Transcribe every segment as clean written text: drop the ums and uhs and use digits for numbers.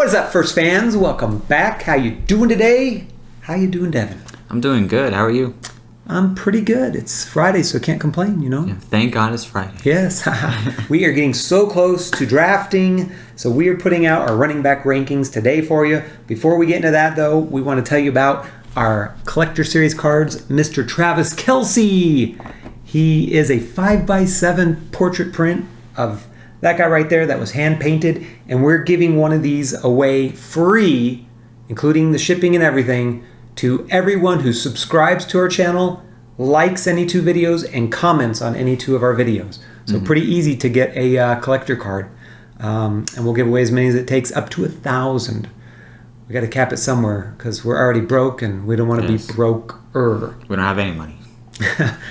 What is up, First fans? Welcome back. How you doing today? How you doing, Devin? I'm doing good. How are you? I'm pretty good. It's Friday, so can't complain, you know? Yeah, thank God it's Friday. Yes. We are getting so close to drafting, so we are putting out our running back rankings today for you. Before we get into that, though, we want to tell you about our Collector Series cards, Mr. Travis Kelce. He is a 5x7 portrait print of that guy right there that was hand-painted, and we're giving one of these away free, including the shipping and everything, to everyone who subscribes to our channel, likes any two videos, and comments on any two of our videos. So pretty easy to get a collector card. And we'll give away as many as it takes, up to 1,000. We got to cap it somewhere because we're already broke and we don't want to be broke-er. We don't have any money.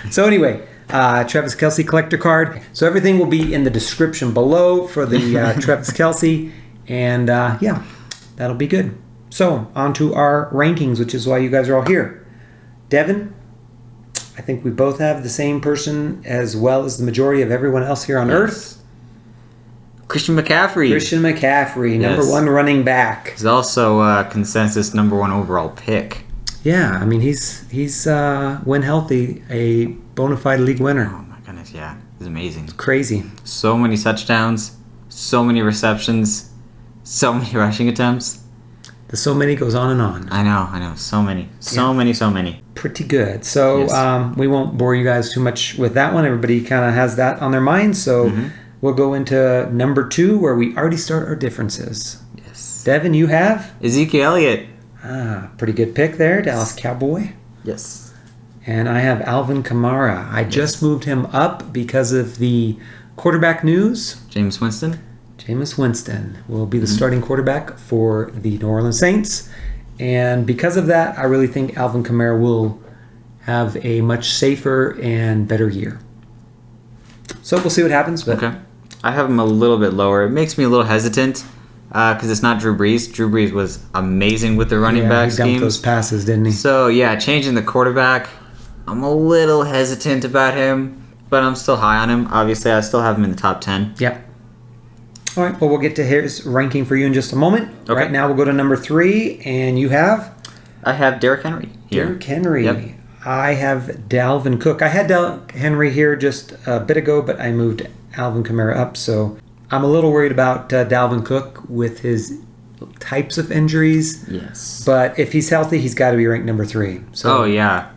So anyway, Travis Kelce Collector Card. So everything will be in the description below for the Travis Kelce. And yeah, that'll be good. So, on to our rankings, which is why you guys are all here. Devin, I think we both have the same person as well as the majority of everyone else here on Earth. Christian McCaffrey. Number one running back. He's also consensus number one overall pick. Yeah, I mean, he's when healthy, a bona fide league winner. Oh my goodness, yeah. He's amazing. Crazy. So many touchdowns, so many receptions, so many rushing attempts. The so many goes on and on. I know. So many. So many. Pretty good. So Yes. We won't bore you guys too much with that one. Everybody kind of has that on their mind. So we'll go into number 2 where we already start our differences. Yes. Devin, you have? Ezekiel Elliott. Pretty good pick there. Dallas Cowboy. Yes. And I have Alvin Kamara. I just moved him up because of the quarterback news. Jameis Winston Will be the starting quarterback for the New Orleans Saints. And because of that, I really think Alvin Kamara will have a much safer and better year. So we'll see what happens. But Okay. I have him a little bit lower. It makes me a little hesitant because it's not Drew Brees. Drew Brees was amazing with the running back he dumped scheme. those passes, didn't he? So, yeah, changing the quarterback, I'm a little hesitant about him, but I'm still high on him. Obviously, I still have him in the top 10. Yep. All right, well, we'll get to his ranking for you in just a moment. Okay. Right now, we'll go to number 3, and you have? I have Derrick Henry here. Derrick Henry. Yep. I have Dalvin Cook. I had Henry here just a bit ago, but I moved Alvin Kamara up, so I'm a little worried about Dalvin Cook with his types of injuries. Yes. But if he's healthy, he's got to be ranked number 3. So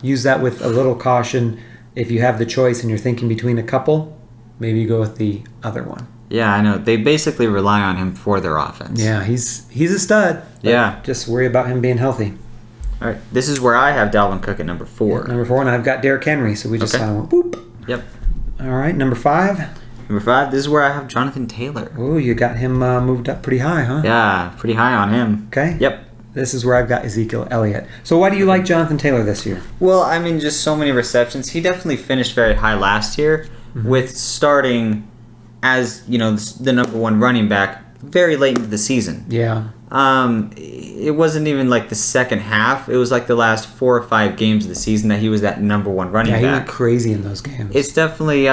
use that with a little caution. If you have the choice and you're thinking between a couple, maybe you go with the other one. Yeah, I know. They basically rely on him for their offense. Yeah, he's a stud. Yeah. Just worry about him being healthy. All right. This is where I have Dalvin Cook at number 4. Yeah, number 4, and I've got Derrick Henry, so we just kind of went boop. Yep. All right, number 5. Number 5, this is where I have Jonathan Taylor. Oh, you got him moved up pretty high, huh? Yeah, pretty high on him. Okay. Yep. This is where I've got Ezekiel Elliott. So why do you like Jonathan Taylor this year? Well, I mean, just so many receptions. He definitely finished very high last year with starting as, the number one running back very late into the season. Yeah. It wasn't even like the second half. It was like the last 4 or 5 games of the season that he was that number one running back. Yeah, he went crazy in those games. It's definitely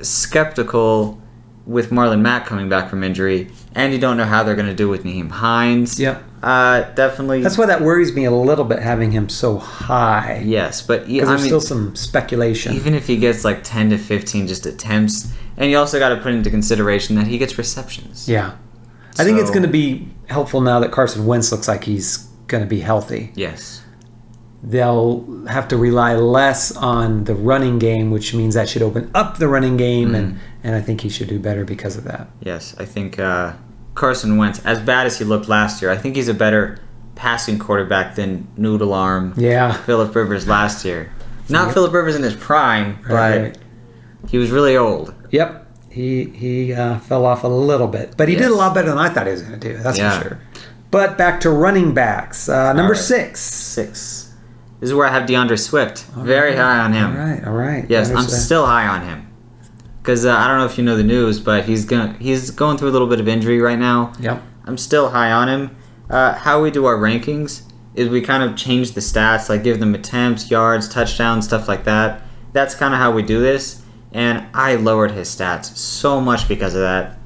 skeptical with Marlon Mack coming back from injury, and you don't know how they're going to do with Nyheim Hines. Yep. Definitely. That's why that worries me a little bit, having him so high. Yes, but because there's still some speculation. Even if he gets like 10 to 15 just attempts, and you also got to put into consideration that he gets receptions. Yeah. I think it's going to be helpful now that Carson Wentz looks like he's going to be healthy. Yes. They'll have to rely less on the running game, which means that should open up the running game, and I think he should do better because of that. Yes, I think Carson Wentz, as bad as he looked last year, I think he's a better passing quarterback than Noodle Arm Phillip Rivers last year. Not Phillip Rivers in his prime, but he was really old. Yep. He fell off a little bit. But he did a lot better than I thought he was going to do. That's for sure. But back to running backs. Number 6. 6. This is where I have Deandre Swift. Very high on him. All right. Yes, I'm still high on him. Because I don't know if you know the news, but he's going through a little bit of injury right now. Yep. I'm still high on him. How we do our rankings is we kind of change the stats, like give them attempts, yards, touchdowns, stuff like that. That's kind of how we do this. And I lowered his stats so much because of that.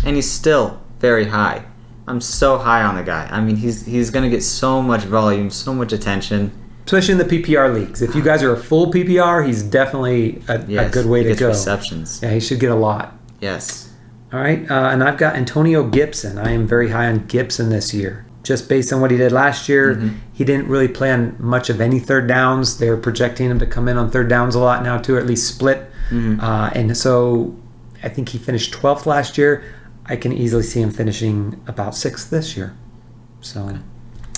And he's still very high. I'm so high on the guy. I mean, he's going to get so much volume, so much attention. Especially in the PPR leagues. If you guys are a full PPR, he's definitely a good way to go. Receptions. Yeah, he should get a lot. Yes. All right, and I've got Antonio Gibson. I am very high on Gibson this year. Just based on what he did last year, he didn't really play on much of any third downs. They're projecting him to come in on third downs a lot now, too, or at least split. And so I think he finished 12th last year. I can easily see him finishing about 6th this year. So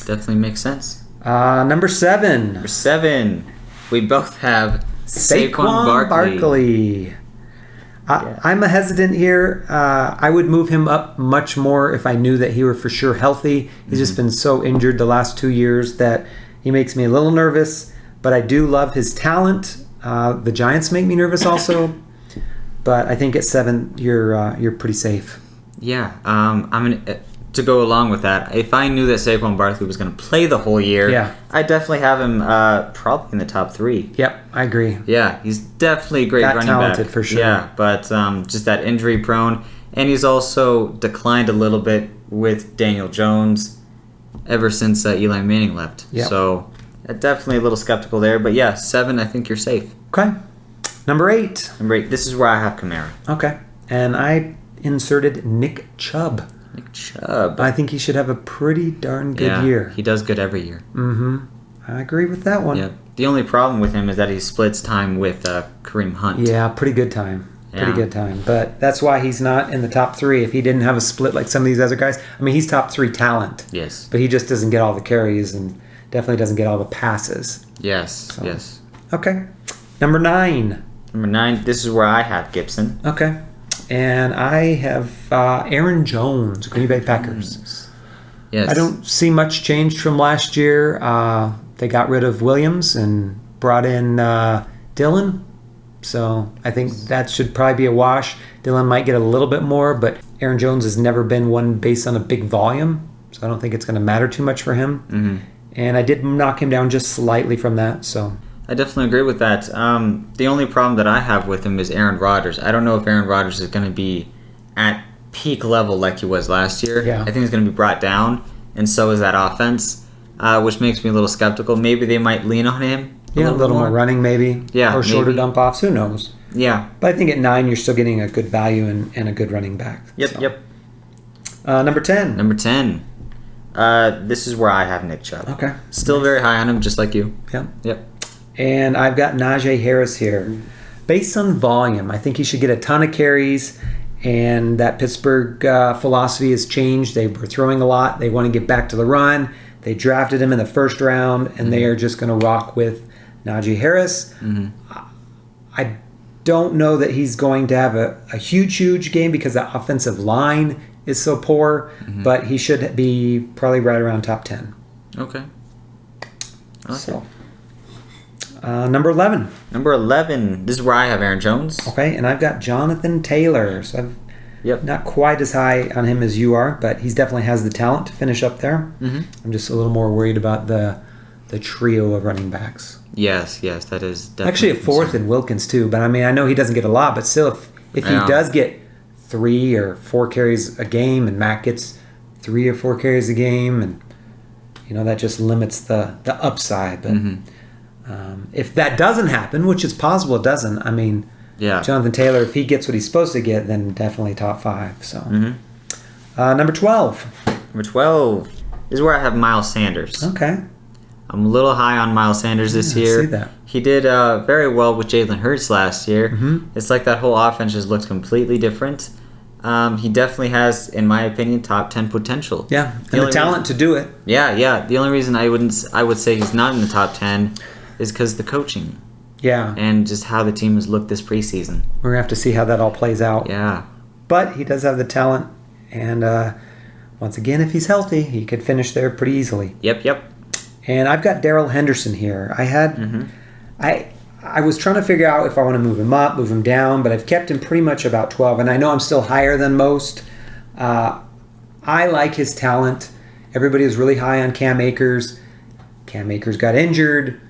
definitely makes sense. Number 7. Number 7. We both have Saquon Barkley. I'm a hesitant here. I would move him up much more if I knew that he were for sure healthy. He's just been so injured the last 2 years that he makes me a little nervous. But I do love his talent. The Giants make me nervous also. But I think at 7, you're pretty safe. Yeah. To go along with that, if I knew that Saquon Barkley was going to play the whole year, I'd definitely have him probably in the top 3. Yep, I agree. Yeah, he's definitely a great running back. Talented for sure. Yeah, but just that injury prone. And he's also declined a little bit with Daniel Jones ever since Eli Manning left. Yep. So definitely a little skeptical there. But yeah, 7, I think you're safe. Okay. Number 8. This is where I have Kamara. Okay. And I inserted Nick Chubb. I think he should have a pretty darn good year. He does good every year. I agree with that one. Yeah. The only problem with him is that he splits time with Kareem Hunt. Yeah, pretty good time. Pretty good time. But that's why he's not in the top 3. If he didn't have a split like some of these other guys, I mean, he's top 3 talent. Yes. But he just doesn't get all the carries and definitely doesn't get all the passes. Yes, yes. Okay. Number 9. Number 9, this is where I have Gibson. Okay. And I have Aaron Jones, Green Bay Packers. Yes. I don't see much change from last year. They got rid of Williams and brought in Dillon. So I think that should probably be a wash. Dillon might get a little bit more, but Aaron Jones has never been one based on a big volume. So I don't think it's going to matter too much for him. And I did knock him down just slightly from that. So I definitely agree with that. The only problem that I have with him is Aaron Rodgers. I don't know if Aaron Rodgers is going to be at peak level like he was last year. Yeah. I think he's going to be brought down, and so is that offense, which makes me a little skeptical. Maybe they might lean on him a little more running maybe. Yeah, or shorter dump offs. Who knows? Yeah. But I think at 9, you're still getting a good value and a good running back. Yep. Number 10. Number 10. This is where I have Nick Chubb. Okay. Still very high on him, just like you. Yep. And I've got Najee Harris here. Based on volume, I think he should get a ton of carries, and that Pittsburgh philosophy has changed. They were throwing a lot. They want to get back to the run. They drafted him in the first round, and they are just going to rock with Najee Harris. I don't know that he's going to have a huge game because the offensive line is so poor, but he should be probably right around top 10. Okay. Number 11. Number 11. This is where I have Aaron Jones. Okay, and I've got Jonathan Taylor. So I've not quite as high on him as you are, but he definitely has the talent to finish up there. I'm just a little more worried about the trio of running backs. Yes, that is definitely. Actually, a 4th in Wilkins too, but I mean, I know he doesn't get a lot, but still, if he does get 3 or 4 carries a game, and Matt gets 3 or 4 carries a game, and that just limits the upside. But if that doesn't happen, which is possible, it doesn't. I mean, Jonathan Taylor, if he gets what he's supposed to get, then definitely top 5. So, number 12. Number 12 is where I have Myles Sanders. Okay. I'm a little high on Myles Sanders this year. I see that. He did very well with Jalen Hurts last year. It's like that whole offense just looks completely different. He definitely has, in my opinion, top 10 potential. Yeah, and the talent to do it. Yeah. The only reason I would say he's not in the top 10 is because the coaching. Yeah. And just how the team has looked this preseason. We're going to have to see how that all plays out. Yeah. But he does have the talent. And once again, if he's healthy, he could finish there pretty easily. Yep. And I've got Daryl Henderson here. I was trying to figure out if I want to move him up, move him down, but I've kept him pretty much about 12. And I know I'm still higher than most. I like his talent. Everybody is really high on Cam Akers. Cam Akers got injured.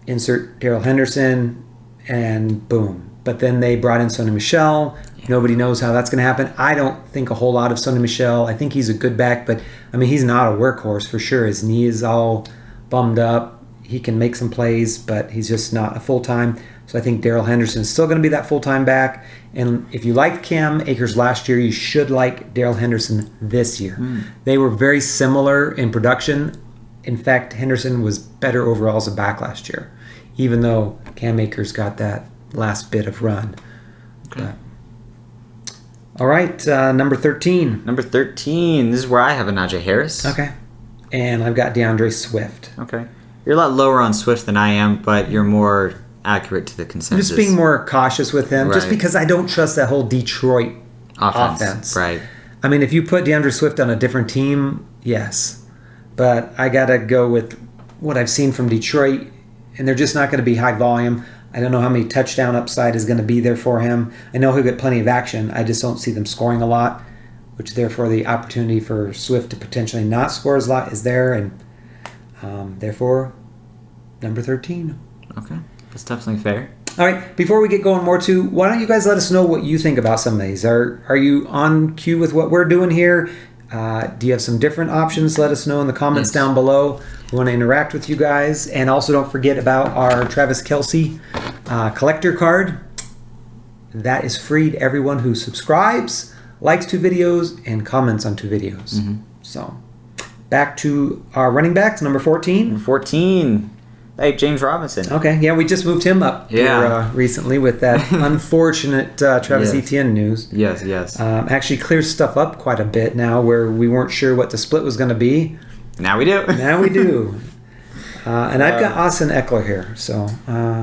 Insert Daryl Henderson, and boom. but then they brought in Sony Michel. Yeah. Nobody knows how that's going to happen. I don't think a whole lot of Sony Michel. I think he's a good back, but I mean, he's not a workhorse for sure. His knee is all bummed up. He can make some plays, but he's just not a full-time. So I think Daryl Henderson is still going to be that full-time back. And if you liked Cam Akers last year, you should like Daryl Henderson this year. They were very similar in production. In fact, Henderson was better overall as a back last year, even though Cam Akers got that last bit of run. Okay. All right, number 13. Number 13. This is where I have a Najee Harris. Okay. And I've got DeAndre Swift. Okay. You're a lot lower on Swift than I am, but you're more accurate to the consensus. I'm just being more cautious with him, just because I don't trust that whole Detroit offense. Right. I mean, if you put DeAndre Swift on a different team, yes. But I got to go with what I've seen from Detroit, and they're just not going to be high volume. I don't know how many touchdown upside is going to be there for him. I know he'll get plenty of action. I just don't see them scoring a lot, which therefore the opportunity for Swift to potentially not score as a lot is there, and therefore, number 13. Okay. That's definitely fair. All right. Before we get going more too, why don't you guys let us know what you think about some of these? Are you on cue with what we're doing here? Do you have some different options? Let us know in the comments down below. We want to interact with you guys. And also don't forget about our Travis Kelce Collector Card. That is free to everyone who subscribes, likes 2 videos, and comments on 2 videos. So back to our running backs, number 14. Number 14. Hey, James Robinson. Okay, yeah, we just moved him up here, recently with that unfortunate Travis Etienne news. Yes. Actually clears stuff up quite a bit now where we weren't sure what the split was going to be. Now we do. And I've got Austin Ekeler here. So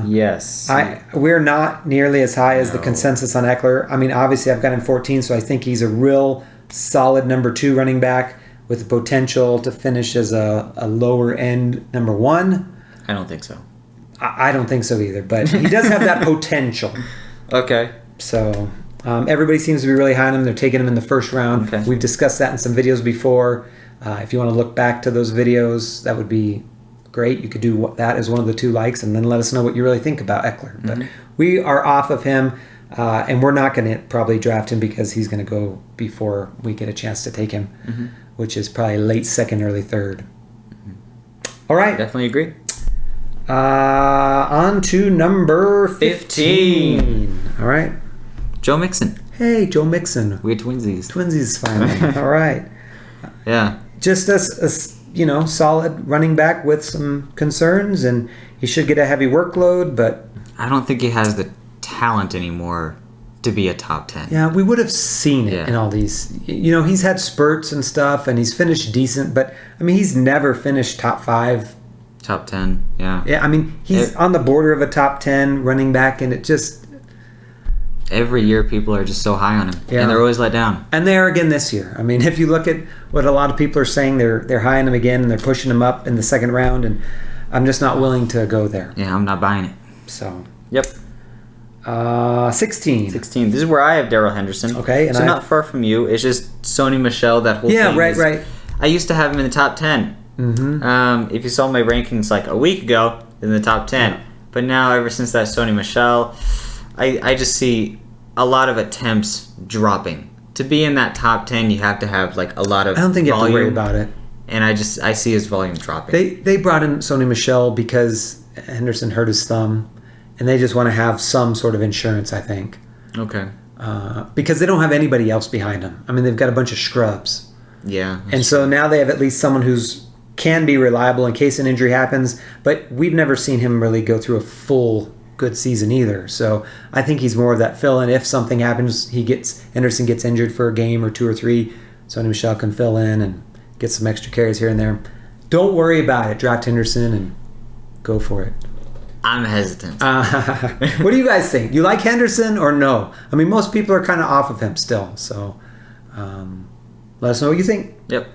yes. We're not nearly as high as the consensus on Ekeler. I mean, obviously I've got him 14, so I think he's a real solid number 2 running back with the potential to finish as a lower end number 1. I don't think so. I don't think so either, but he does have that potential. Okay. So everybody seems to be really high on him. They're taking him in the first round. Okay. We've discussed that in some videos before. If you want to look back to those videos, that would be great. You could do that as one of the 2 likes and then let us know what you really think about Ekeler. But we are off of him, and we're not going to probably draft him because he's going to go before we get a chance to take him, which is probably late second, early third. All right. I definitely agree. On to number 15. All right. Joe Mixon. Hey, Joe Mixon. We had twinsies. Twinsies finally. All right. Yeah. Just a solid running back with some concerns, and he should get a heavy workload, but I don't think he has the talent anymore to be a top 10. Yeah, we would have seen it in all these. He's had spurts and stuff, and he's finished decent, but I mean, he's never finished top 5. Top 10, yeah. Yeah, I mean, he's on the border of a top 10 running back, and it just... Every year, people are just so high on him, and they're always let down. And they are again this year. I mean, if you look at what a lot of people are saying, they're high on him again, and they're pushing him up in the second round, and I'm just not willing to go there. Yeah, I'm not buying it. So... Yep. 16. 16. This is where I have Daryl Henderson. Okay. And so not far from you. It's just Sony Michel, that whole thing. Yeah, right. I used to have him in the top 10. If you saw my rankings like a week ago, in the top 10. Yeah. But now, ever since that Sony Michel, I just see a lot of attempts dropping. To be in that top 10, you have to have like a lot of I don't think volume, you have to worry about it. And I see his volume dropping. They brought in Sony Michel because Henderson hurt his thumb, and they just want to have some sort of insurance, I think. Okay. Because they don't have anybody else behind them. I mean, they've got a bunch of scrubs. Yeah. And so now they have at least someone who's can be reliable in case an injury happens, but we've never seen him really go through a full good season either. So I think he's more of that fill-in. If something happens, Henderson gets injured for a game or 2 or 3, Sony Michel can fill in and get some extra carries here and there. Don't worry about it. Draft Henderson and go for it. I'm hesitant. What do you guys think? You like Henderson or no? I mean, most people are kind of off of him still. So let us know what you think. Yep.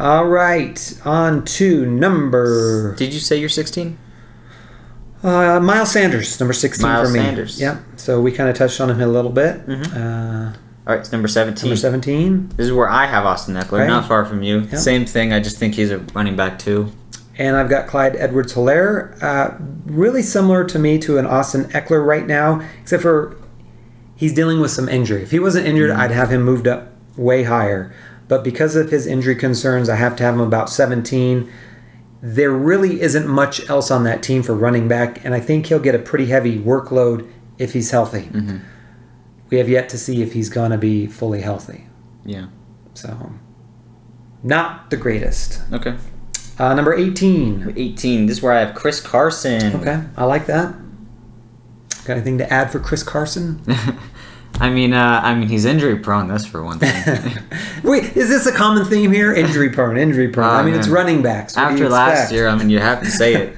All right. On to number... Did you say you're 16? Myles Sanders, number 16 Myles for me. Sanders. Yeah. So we kind of touched on him a little bit. All right, it's number 17. Number 17. This is where I have Austin Ekeler, not far from you. Yep. Same thing. I just think he's a running back too. And I've got Clyde Edwards-Helaire. Really similar to me to an Austin Ekeler right now, except for he's dealing with some injury. If he wasn't injured, I'd have him moved up way higher. But because of his injury concerns, I have to have him about 17. There really isn't much else on that team for running back, and I think he'll get a pretty heavy workload if he's healthy. Mm-hmm. We have yet to see if he's going to be fully healthy. Yeah. So, not the greatest. Okay. Number 18. 18. This is where I have Chris Carson. Okay, I like that. Got anything to add for Chris Carson? I mean, he's injury prone. That's for one thing. Wait, is this a common theme here? Injury prone. It's running backs. After last year, you have to say it.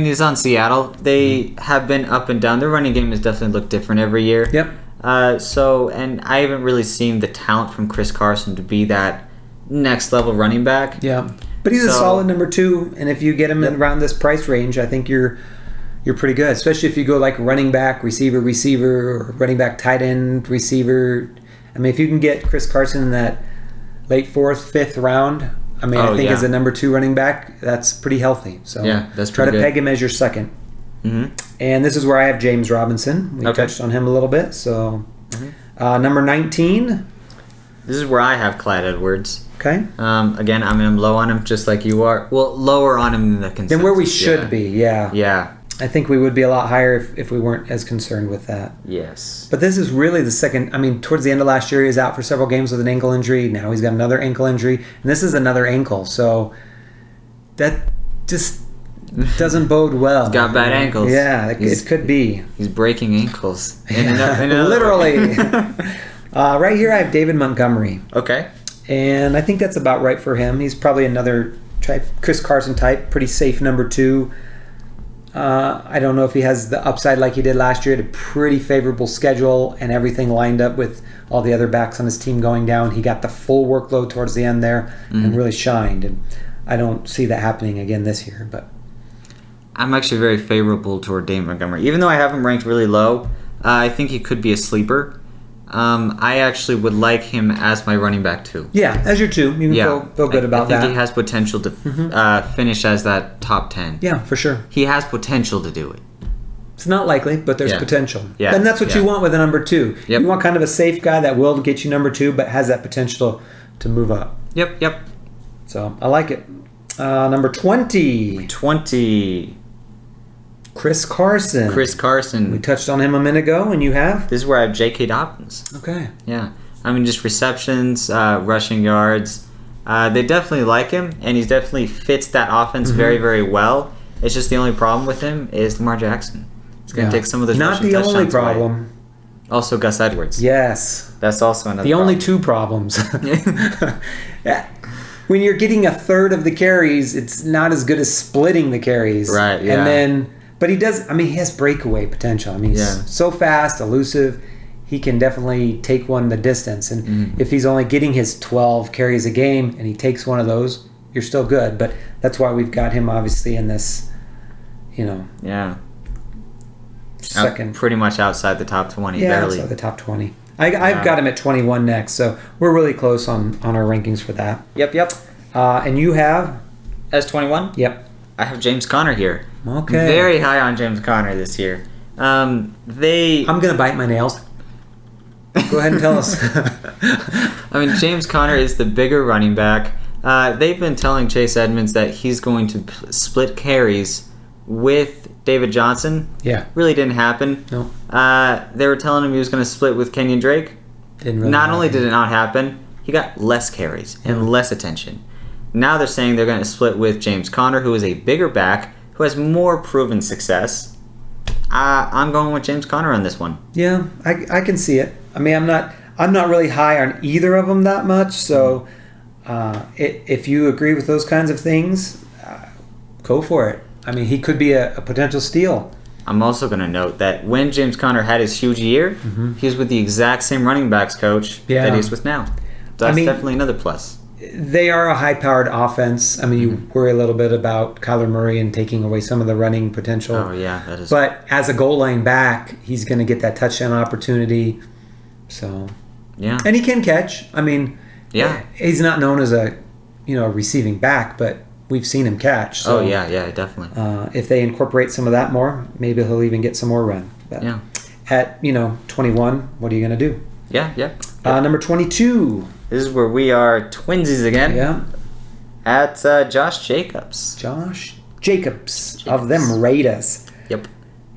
He's on Seattle. They have been up and down. Their running game has definitely looked different every year. Yep. And I haven't really seen the talent from Chris Carson to be that next level running back. Yeah, but he's a solid number 2, and if you get him around this price range, I think you're pretty good. Especially if you go like running back, receiver, or running back, tight end, receiver. I mean, if you can get Chris Carson in that late 4th, 5th round, I think as a number 2 running back, that's pretty healthy. So that's try to good. peg him as your second. Mm-hmm. And this is where I have James Robinson. We touched on him a little bit. So number 19. This is where I have Clad Edwards. Okay. Again, I'm low on him, just like you are. Well, lower on him than the consensus. Than where we should be, yeah. Yeah. I think we would be a lot higher if we weren't as concerned with that. Yes. But this is really the second. Towards the end of last year, he was out for several games with an ankle injury. Now he's got another ankle injury. And this is another ankle. So that just doesn't bode well. He's got bad ankles. Yeah, it could be. He's breaking ankles. Literally. Right here, I have David Montgomery. Okay. And I think that's about right for him. He's probably another Chris Carson type, pretty safe number 2. I don't know if he has the upside like he did last year. Had a pretty favorable schedule and everything lined up with all the other backs on his team going down. He got the full workload towards the end there and really shined. And I don't see that happening again this year. But I'm actually very favorable toward David Montgomery. Even though I have him ranked really low, I think he could be a sleeper. I actually would like him as my running back 2. Yeah, as your 2. You can feel good about that. I think he has potential to finish as that top 10. Yeah, for sure. He has potential to do it. It's not likely, but there's potential. Yeah. And that's what you want with a number 2. Yep. You want kind of a safe guy that will get you number 2, but has that potential to move up. Yep. So, I like it. Number 20. 20. Chris Carson. We touched on him a minute ago, and you have? This is where I have J.K. Dobbins. Okay. Yeah. Just receptions, rushing yards. They definitely like him, and he definitely fits that offense very, very well. It's just the only problem with him is Lamar Jackson. It's going to take some of those Not the only problem. Away. Also, Gus Edwards. Yes. That's also another The problem. only 2 problems. When you're getting a third of the carries, it's not as good as splitting the carries. Right, yeah. And then... But he does. He has breakaway potential. He's so fast, elusive. He can definitely take one the distance. And if he's only getting his 12 carries a game and he takes one of those, you're still good. But that's why we've got him obviously in this, second. Pretty much outside the top 20. Yeah, barely. outside the top 20. I've got him at 21 next. So we're really close on our rankings for that. Yep. And you have? As 21? Yep. I have James Conner here. Okay. Very high on James Conner this year. I'm going to bite my nails. Go ahead and tell us. James Conner is the bigger running back. They've been telling Chase Edmonds that he's going to split carries with David Johnson. Yeah. Really didn't happen. No. They were telling him he was going to split with Kenyon Drake. Didn't really Not happen. only did it not happen, he got less carries and less attention. Now they're saying they're going to split with James Conner, who is a bigger back, who has more proven success. I'm going with James Conner on this one. Yeah, I can see it. I'm not really high on either of them that much. So, if you agree with those kinds of things, go for it. He could be a potential steal. I'm also going to note that when James Conner had his huge year, he was with the exact same running backs coach that he's with now. That's definitely another plus. They are a high-powered offense. You worry a little bit about Kyler Murray and taking away some of the running potential. Oh, yeah, that is. But as a goal line back, he's going to get that touchdown opportunity. So, yeah, and he can catch. Yeah, he's not known as a receiving back, but we've seen him catch. So, yeah, definitely. If they incorporate some of that more, maybe he'll even get some more run. But at 21, what are you going to do? Yeah. Number 22. This is where we are twinsies again. Yeah. At Josh Jacobs. Josh Jacobs of them Raiders. Yep.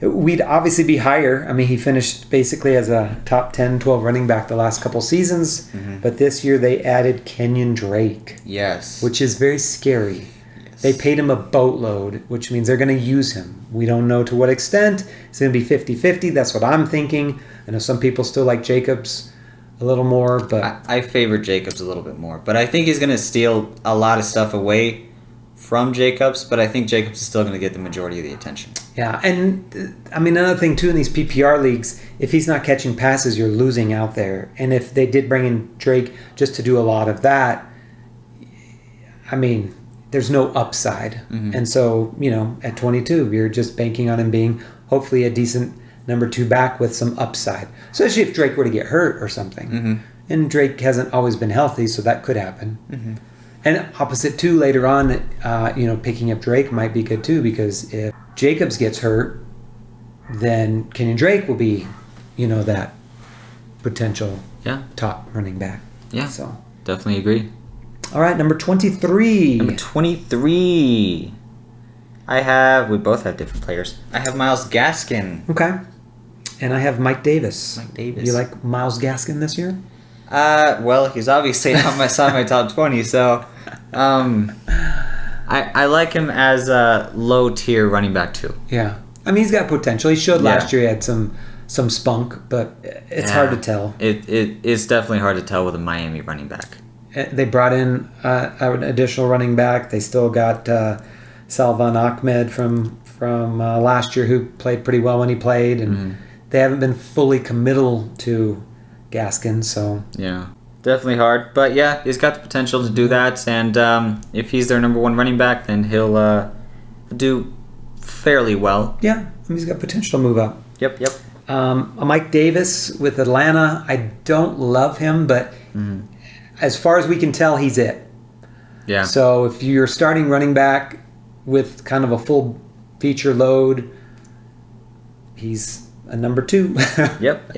We'd obviously be higher. I mean, he finished basically as a top 10, 12 running back the last couple seasons. Mm-hmm. But this year they added Kenyon Drake. Yes. Which is very scary. Yes. They paid him a boatload, which means they're going to use him. We don't know to what extent. It's going to be 50-50. That's what I'm thinking. I know some people still like Jacobs a little more, but I favor Jacobs a little bit more. But I think he's going to steal a lot of stuff away from Jacobs, but I think Jacobs is still going to get the majority of the attention. Yeah, and I mean, another thing too in these PPR leagues, if he's not catching passes, you're losing out there. And if they did bring in Drake just to do a lot of that, I mean, there's no upside. Mm-hmm. And so, at 22, you're just banking on him being hopefully a decent number 2 back with some upside. Especially if Drake were to get hurt or something. Mm-hmm. And Drake hasn't always been healthy, so that could happen. Mm-hmm. And opposite too, later on, picking up Drake might be good too, because if Jacobs gets hurt, then Kenyon Drake will be, that potential top running back. Yeah, so definitely agree. All right, number 23. Number 23. We both have different players. I have Myles Gaskin. Okay. And I have Mike Davis. Mike Davis. You like Myles Gaskin this year? Well, he's obviously on my top 20, so I like him as a low tier running back too. Yeah, I mean, he's got potential. He showed last year he had some spunk, but it's hard to tell. It's definitely hard to tell with a Miami running back. They brought in an additional running back. They still got Salvan Ahmed from last year, who played pretty well when he played, and they haven't been fully committal to Gaskin, so yeah, definitely hard. But yeah, he's got the potential to do that, and if he's their number 1 running back, then he'll do fairly well. Yeah, I mean, he's got potential to move up. Yep. Mike Davis with Atlanta, I don't love him, but as far as we can tell, he's it. Yeah. So if you're starting running back with kind of a full feature load, he's a number 2. Yep.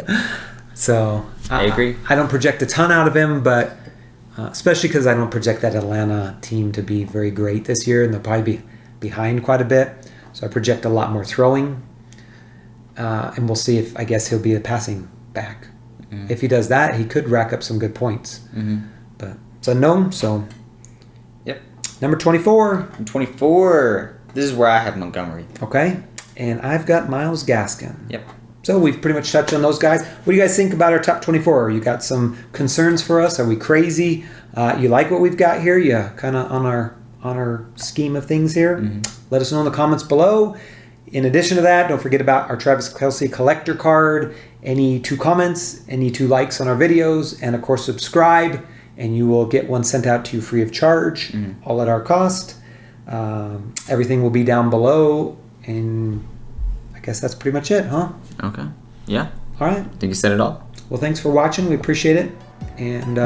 So I agree. I don't project a ton out of him, but especially because I don't project that Atlanta team to be very great this year, and they'll probably be behind quite a bit. So I project a lot more throwing, and we'll see if, I guess, he'll be a passing back. Mm-hmm. If he does that, he could rack up some good points. Mm-hmm. But it's unknown, so... Yep. Number 24. 24. This is where I have Montgomery. Okay. And I've got Myles Gaskin. Yep. So we've pretty much touched on those guys. What do you guys think about our top 24? You got some concerns for us? Are we crazy? You like what we've got here? You kind of on our scheme of things here? Mm-hmm. Let us know in the comments below. In addition to that, don't forget about our Travis Kelce Collector Card. Any 2 comments, any 2 likes on our videos, and of course subscribe, and you will get one sent out to you free of charge, all at our cost. Everything will be down below, and I guess that's pretty much it, huh? Okay. Yeah. All right. I think you said it all. Well, thanks for watching. We appreciate it. And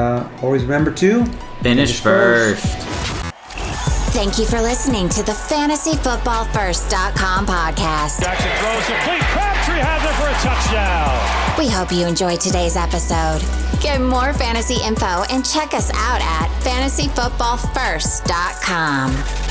always remember to finish first. Thank you for listening to the FantasyFootballFirst.com podcast. Jackson throws complete. Crabtree has it for a touchdown. We hope you enjoyed today's episode. Get more fantasy info and check us out at FantasyFootballFirst.com.